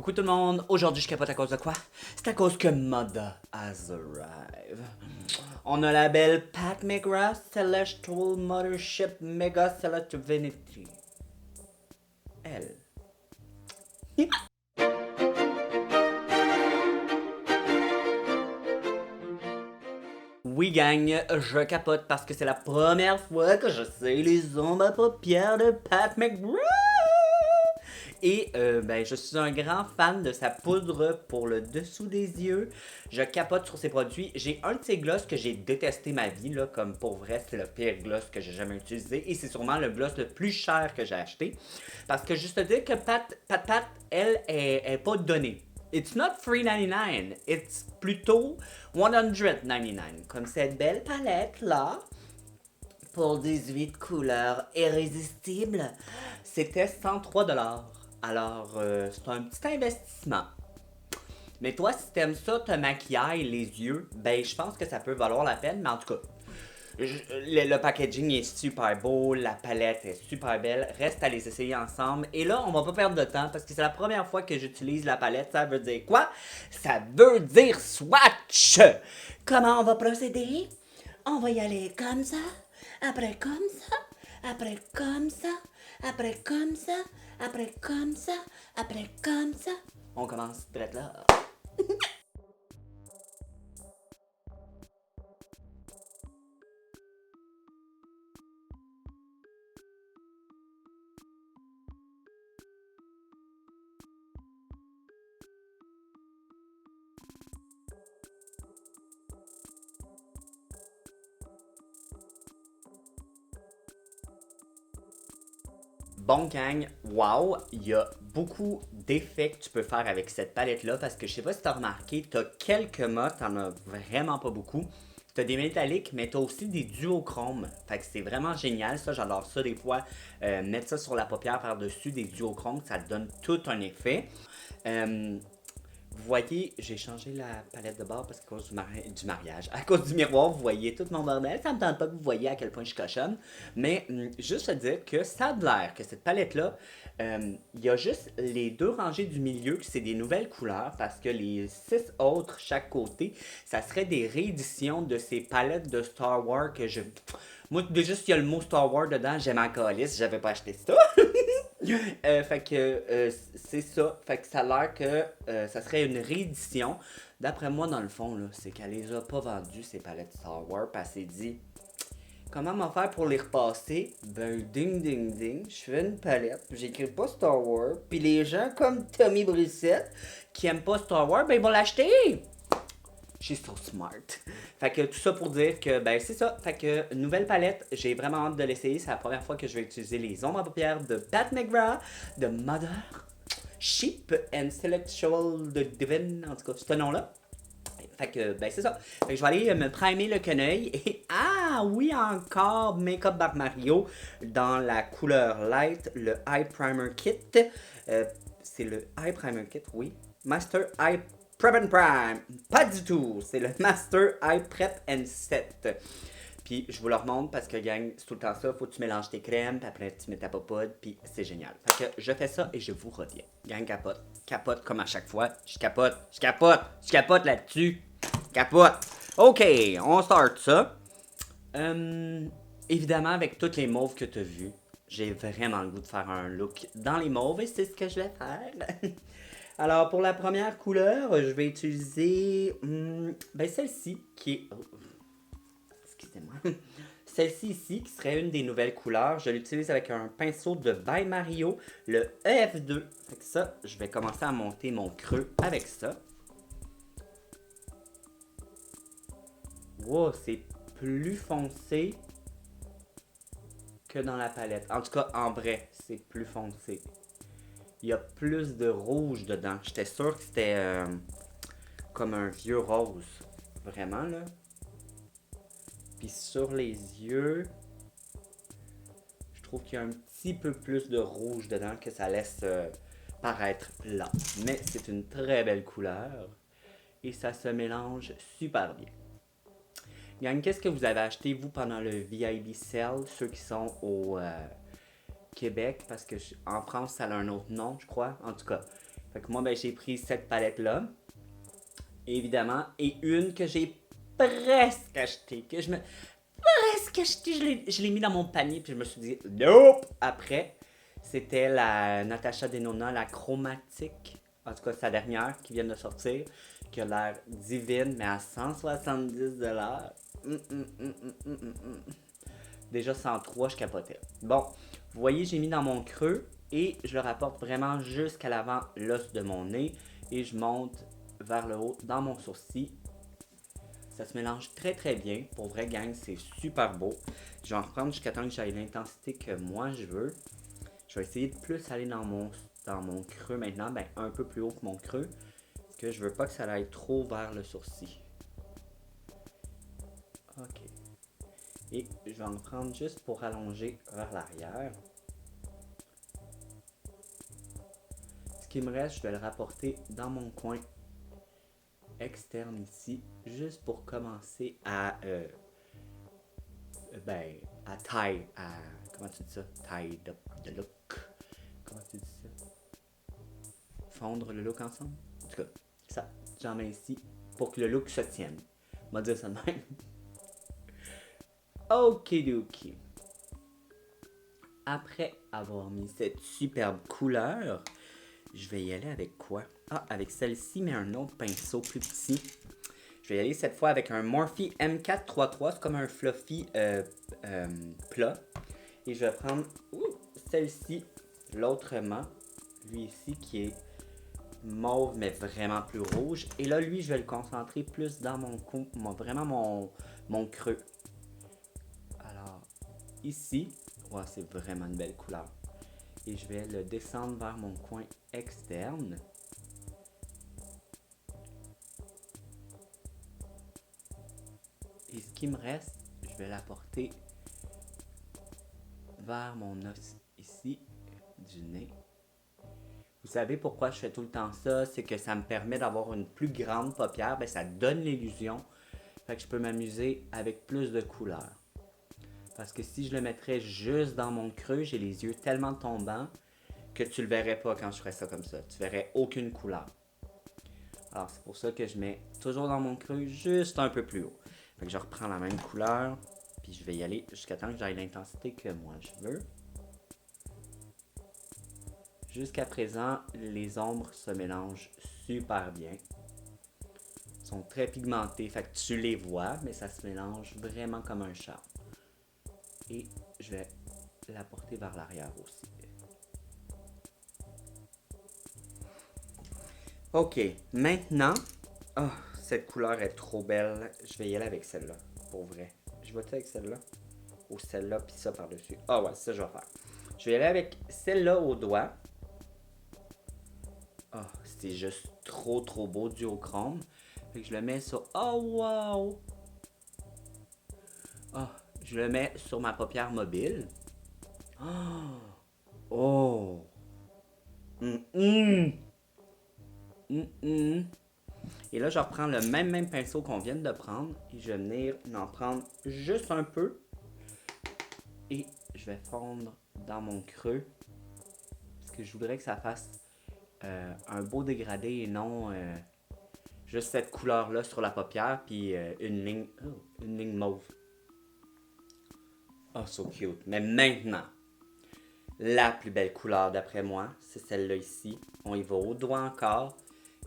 Coucou tout le monde, aujourd'hui je capote à cause de quoi? C'est à cause que Mother has arrived. On a la belle Pat McGrath Celestial Mothership Mega Celestial Divinity. Elle. Oui gang, je capote parce que c'est la première fois que j'essaye les ombres à paupières de Pat McGrath. Et ben, je suis un grand fan de sa poudre pour le dessous des yeux. Je capote sur ses produits. J'ai un de ses gloss que j'ai détesté ma vie, là, comme pour vrai, c'est le pire gloss que j'ai jamais utilisé. Et c'est sûrement le gloss le plus cher que j'ai acheté. Parce que juste te dire que Pat, elle, est pas donnée. It's not $3.99, it's plutôt $199. Comme cette belle palette là pour 18 couleurs irrésistibles, c'était 103$. Alors, c'est un petit investissement. Mais toi, si t'aimes ça, te maquiller les yeux, ben je pense que ça peut valoir la peine, mais en tout cas, le packaging est super beau, la palette est super belle, reste à les essayer ensemble. Et là, on va pas perdre de temps parce que c'est la première fois que j'utilise la palette. Ça veut dire quoi? Ça veut dire swatch! Comment on va procéder? On va y aller comme ça, après comme ça, après comme ça, après comme ça, après comme ça, après comme ça. On commence direct là. Bon gang, wow, il y a beaucoup d'effets que tu peux faire avec cette palette-là parce que je sais pas si tu as remarqué, tu as quelques mots, tu as vraiment pas beaucoup. Tu as des métalliques, mais tu as aussi des duochromes. Fait que c'est vraiment génial, ça, j'adore ça des fois. Mettre ça sur la paupière par-dessus des duochromes, ça donne tout un effet. Vous voyez, j'ai changé la palette de bord parce qu'à cause du mariage. À cause du miroir, vous voyez tout mon bordel. Ça me tente pas que vous voyez à quel point je cochonne. Mais juste à dire que ça a de l'air que cette palette-là, il y a juste les deux rangées du milieu que c'est des nouvelles couleurs parce que les 6 autres chaque côté, ça serait des rééditions de ces palettes de Star Wars que je... Moi, déjà, s'il y a le mot Star Wars dedans, j'aime en calice, j'avais pas acheté ça. Fait que c'est ça. Fait que ça a l'air que ça serait une réédition. D'après moi, dans le fond, là, c'est qu'elle les a pas vendues, ces palettes Star Wars, parce qu'elle s'est dit comment m'en faire pour les repasser? Ben, ding ding ding, je fais une palette, j'écris pas Star Wars, puis les gens comme Tommy Brissette, qui aiment pas Star Wars, ben ils vont l'acheter! She's so smart. Fait que tout ça pour dire que, ben c'est ça. Fait que, nouvelle palette, j'ai vraiment hâte de l'essayer. C'est la première fois que je vais utiliser les ombres à paupières de Pat McGrath, de Mother, Sheep and Selectual de Divine, en tout cas, ce nom-là. Fait que, ben c'est ça. Fait que je vais aller me primer le quenouille. Et, ah oui, encore Makeup Bar Mario dans la couleur light, le Eye Primer Kit. C'est le Eye Primer Kit, oui. Master Eye Prep and Prime. Pas du tout. C'est le Master Eye Prep and Set. Puis je vous le remonte parce que, gang, c'est tout le temps ça. Faut que tu mélanges tes crèmes, puis après tu mets ta popote, puis c'est génial. Fait que je fais ça et je vous reviens. Gang, capote. Capote comme à chaque fois. Je capote. Je capote. Je capote là-dessus. Capote. OK, on start ça. Évidemment, avec toutes les mauves que tu as vues, j'ai vraiment le goût de faire un look dans les mauves et c'est ce que je vais faire. Alors, pour la première couleur, je vais utiliser ben celle-ci qui est... Oh, excusez-moi. Celle-ci ici, qui serait une des nouvelles couleurs, je l'utilise avec un pinceau de By Mario, le EF2. Fait que ça, je vais commencer à monter mon creux avec ça. Wow, c'est plus foncé que dans la palette. En tout cas, en vrai, c'est plus foncé. Il y a plus de rouge dedans. J'étais sûr que c'était comme un vieux rose. Vraiment, là. Puis sur les yeux, je trouve qu'il y a un petit peu plus de rouge dedans que ça laisse paraître plat. Mais c'est une très belle couleur. Et ça se mélange super bien. Gang, qu'est-ce que vous avez acheté, vous, pendant le VIB Sale? Ceux qui sont au Québec, parce que en France, ça a un autre nom, je crois. En tout cas, Fait que moi, ben, j'ai pris cette palette-là, évidemment, et une que j'ai presque achetée, presque achetée, je l'ai mis dans mon panier, puis je me suis dit, nope! Après, c'était la Natasha Denona, la chromatique, en tout cas sa dernière, qui vient de sortir, qui a l'air divine, mais à 170$. Déjà 103, je capotais. Bon, vous voyez, j'ai mis dans mon creux et je le rapporte vraiment jusqu'à l'avant l'os de mon nez et je monte vers le haut dans mon sourcil. Ça se mélange très très bien. Pour vrai, gang, c'est super beau. Je vais en reprendre jusqu'à temps que j'aille l'intensité que moi je veux. Je vais essayer de plus aller dans mon creux maintenant, ben un peu plus haut que mon creux. Parce que je veux pas que ça aille trop vers le sourcil. Ok. Et je vais en prendre juste pour allonger vers l'arrière. Ce qui me reste, je vais le rapporter dans mon coin externe ici, juste pour commencer à taille, comment tu dis ça? Taille de look. Comment tu dis ça? Fondre le look ensemble? En tout cas, ça, j'en mets ici pour que le look se tienne. On va dire ça de même. Ok. Après avoir mis cette superbe couleur, je vais y aller avec quoi? Ah, avec celle-ci, mais un autre pinceau plus petit. Je vais y aller cette fois avec un Morphe M433. C'est comme un fluffy plat. Et je vais prendre celle-ci, l'autrement. Lui ici qui est mauve, mais vraiment plus rouge. Et là, lui, je vais le concentrer plus dans mon cou, vraiment mon creux. Alors, ici, ouais, c'est vraiment une belle couleur. Et je vais le descendre vers mon coin externe. Et ce qui me reste, je vais l'apporter vers mon os ici du nez. Vous savez pourquoi je fais tout le temps ça? C'est que ça me permet d'avoir une plus grande paupière. Ben, ça donne l'illusion. Fait que je peux m'amuser avec plus de couleurs. Parce que si je le mettrais juste dans mon creux, j'ai les yeux tellement tombants que tu le verrais pas quand je ferais ça comme ça. Tu verrais aucune couleur. Alors c'est pour ça que je mets toujours dans mon creux juste un peu plus haut. Fait que je reprends la même couleur, puis je vais y aller jusqu'à temps que j'aille l'intensité que moi je veux. Jusqu'à présent, les ombres se mélangent super bien. Ils sont très pigmentés, fait que tu les vois, mais ça se mélange vraiment comme un charme. Et je vais la porter vers l'arrière aussi. Ok, maintenant, oh, cette couleur est trop belle. Je vais y aller avec celle-là, pour vrai. Je vais-tu avec celle-là? Ou celle-là, puis ça par-dessus. Ah ouais, ça je vais faire. Je vais y aller avec celle-là au doigt. Oh, c'est juste trop beau du au chrome. Fait que je le mets sur... Oh wow! Oh, je le mets sur ma paupière mobile. Oh! Et là, je reprends le même pinceau qu'on vient de prendre. Et je vais venir en prendre juste un peu. Et je vais fondre dans mon creux. Parce que je voudrais que ça fasse un beau dégradé et non juste cette couleur-là sur la paupière. Puis une ligne mauve. Oh, so cute. Mais maintenant, la plus belle couleur d'après moi, c'est celle-là ici. On y va au doigt encore.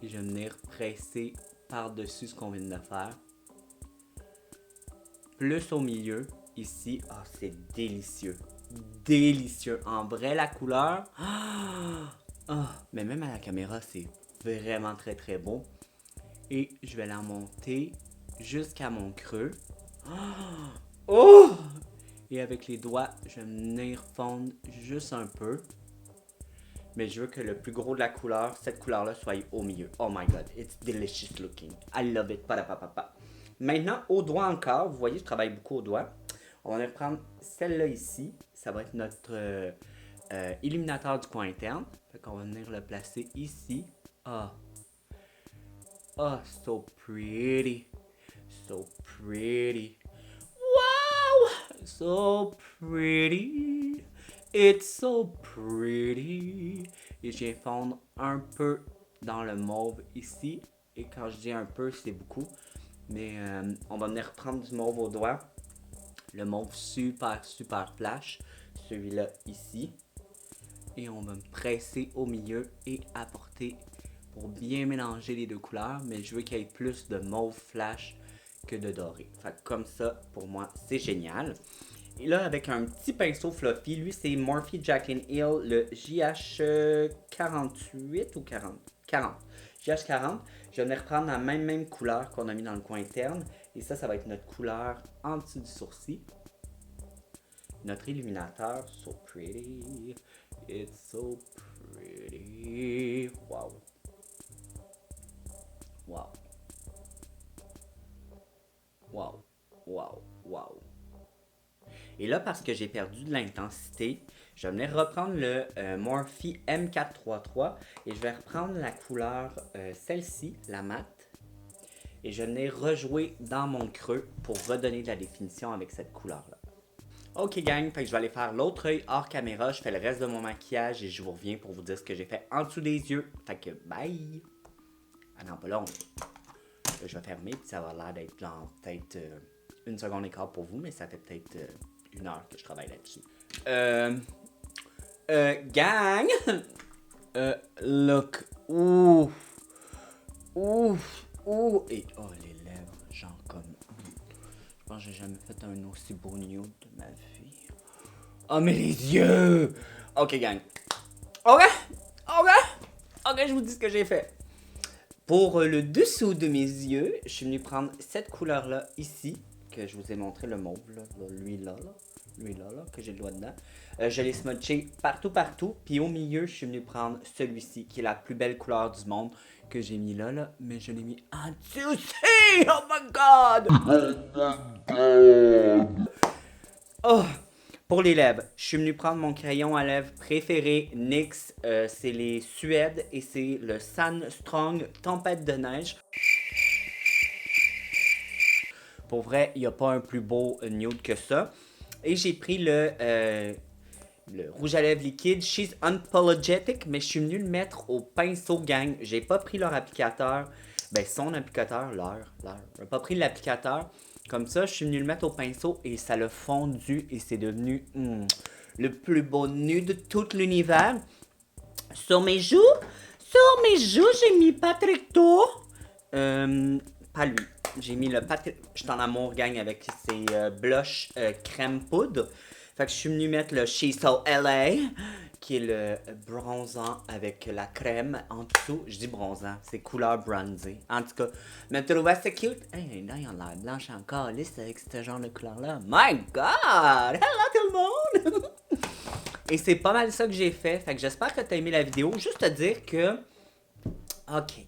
Et je vais venir presser par-dessus ce qu'on vient de faire. Plus au milieu, ici. Ah, oh, c'est délicieux. Délicieux. En vrai, la couleur. Mais même à la caméra, c'est vraiment très beau. Et je vais la monter jusqu'à mon creux. Oh! Et avec les doigts, je vais venir fondre juste un peu. Mais je veux que le plus gros de la couleur, cette couleur-là, soit au milieu. Oh my god, it's delicious looking. I love it. Maintenant, au doigt encore, vous voyez, je travaille beaucoup au doigt. On va prendre celle-là ici. Ça va être notre illuminateur du coin interne. Fait qu'on va venir le placer ici. Ah. Oh, so pretty. So pretty. Wow! So pretty. It's so pretty. Et je viens fondre un peu dans le mauve ici. Et quand je dis un peu, c'est beaucoup. Mais on va venir reprendre du mauve au doigt. Le mauve super flash. Celui-là ici. Et on va me presser au milieu et apporter pour bien mélanger les deux couleurs. Mais je veux qu'il y ait plus de mauve flash que de doré. Fait que comme ça, pour moi, c'est génial. Et là, avec un petit pinceau fluffy, lui, c'est Morphe Jaclyn Hill, le JH48 ou 40? 40. JH40. Je vais reprendre la même couleur qu'on a mis dans le coin interne. Et ça va être notre couleur en dessous du sourcil. Notre illuminateur. So pretty. It's so pretty. Wow. Wow. Wow. Wow. Wow. Et là, parce que j'ai perdu de l'intensité, je vais venir reprendre le Morphe M433 et je vais reprendre la couleur, celle-ci, la mate. Et je vais venir rejouer dans mon creux pour redonner de la définition avec cette couleur-là. Ok gang, fait que je vais aller faire l'autre œil hors caméra, je fais le reste de mon maquillage et je vous reviens pour vous dire ce que j'ai fait en dessous des yeux. Fait que bye! Ah non, pas long. Là, je vais fermer puis ça va l'air d'être genre peut-être une seconde et quart pour vous, mais ça fait peut-être... 1 heure que je travaille là-dessus. Gang! Look. Ouf. Et oh, les lèvres, genre comme. Je pense que j'ai jamais fait un aussi beau nude de ma vie. Oh, mais les yeux! Ok, gang. Ok, je vous dis ce que j'ai fait. Pour le dessous de mes yeux, je suis venu prendre cette couleur-là ici. Que je vous ai montré, le mauve, là, lui là, que j'ai le doigt dedans. Je l'ai smudgé partout. Puis au milieu, je suis venu prendre celui-ci, qui est la plus belle couleur du monde, que j'ai mis là. Mais je l'ai mis en dessous aussi! Oh my god! Oh! Pour les lèvres, je suis venu prendre mon crayon à lèvres préféré, NYX. C'est les Suèdes et c'est le Sandstrong Tempête de neige. Pour vrai, il n'y a pas un plus beau nude que ça. Et j'ai pris le rouge à lèvres liquide She's Unapologetic, mais je suis venu le mettre au pinceau gang. J'ai pas pris leur applicateur, ben son applicateur, leur. J'ai pas pris l'applicateur. Comme ça, je suis venu le mettre au pinceau et ça l'a fondu et c'est devenu le plus beau nude de tout l'univers. Sur mes joues, j'ai mis Patrick-To. Pas lui. J'ai mis le Patrick. Je suis en amour, gang, avec ses blush crème poudre. Fait que je suis venu mettre le She's So LA, qui est le bronzant avec la crème en dessous. Je dis bronzant, c'est couleur bronzée. En tout cas, me trouvais assez cute. Hey, là, il a l'air blanche encore, lisse avec ce genre de couleur-là. My God! Hello tout le monde! Et c'est pas mal ça que j'ai fait. Fait que j'espère que t'as aimé la vidéo. Juste te dire que... OK.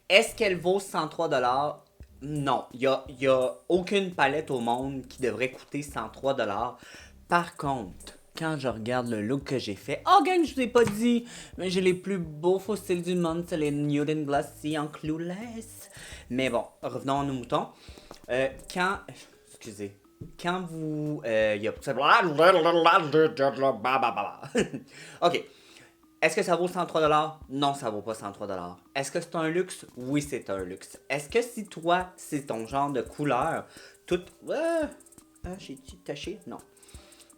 Est-ce qu'elle vaut 103$? Non. Il y a aucune palette au monde qui devrait coûter 103$. Par contre, quand je regarde le look que j'ai fait... Oh, gang, je vous ai pas dit, mais j'ai les plus beaux fossiles du monde. C'est les Nude and Glossy en Clueless. Mais bon, revenons à nos moutons. Excusez. Quand vous... OK. Est-ce que ça vaut 103$? Non, ça vaut pas 103$. Est-ce que c'est un luxe? Oui, c'est un luxe. Est-ce que si toi, c'est ton genre de couleur, toute... j'ai-tu taché? Non.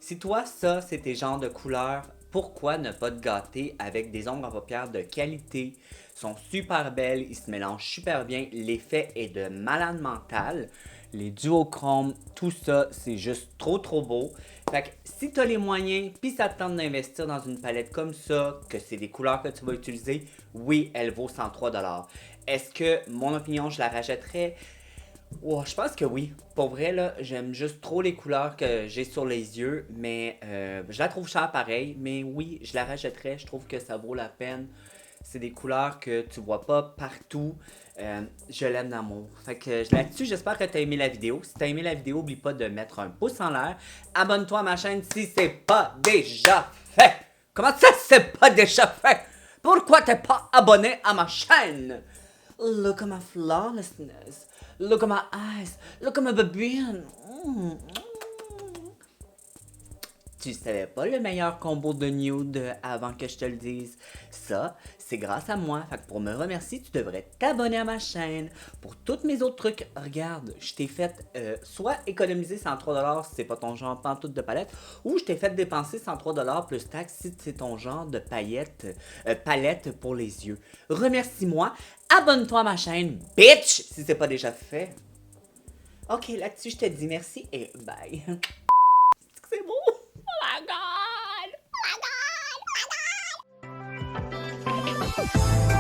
Si toi, ça, c'est tes genres de couleurs, pourquoi ne pas te gâter avec des ombres à paupières de qualité? Ils sont super belles, ils se mélangent super bien, l'effet est de malade mental. Les duochromes, tout ça, c'est juste trop beau. Fait que si tu as les moyens, puis ça te tente d'investir dans une palette comme ça, que c'est des couleurs que tu vas utiliser, oui, elle vaut 103$. Est-ce que, mon opinion, je la rachèterais? Oh, je pense que oui. Pour vrai, là, j'aime juste trop les couleurs que j'ai sur les yeux, mais je la trouve chère pareil. Mais oui, je la rachèterais. Je trouve que ça vaut la peine. C'est des couleurs que tu vois pas partout. Je l'aime d'amour. Fait que là-dessus, j'espère que tu as aimé la vidéo. Si tu as aimé la vidéo, n'oublie pas de mettre un pouce en l'air. Abonne-toi à ma chaîne si c'est pas déjà fait. Comment ça, c'est pas déjà fait? Pourquoi t'es pas abonné à ma chaîne? Look at my flawlessness. Look at my eyes. Look at my baby. Tu savais pas le meilleur combo de nude avant que je te le dise? Ça, c'est grâce à moi. Fait que pour me remercier, tu devrais t'abonner à ma chaîne. Pour tous mes autres trucs, regarde, je t'ai fait soit économiser 103$ si c'est pas ton genre pantoute de palette, ou je t'ai fait dépenser 103$ plus taxes si c'est ton genre de palette pour les yeux. Remercie-moi, abonne-toi à ma chaîne, bitch, si c'est pas déjà fait. Ok, là-dessus, je te dis merci et bye. C'est beau! Oh my god! Oh my god! Oh my god!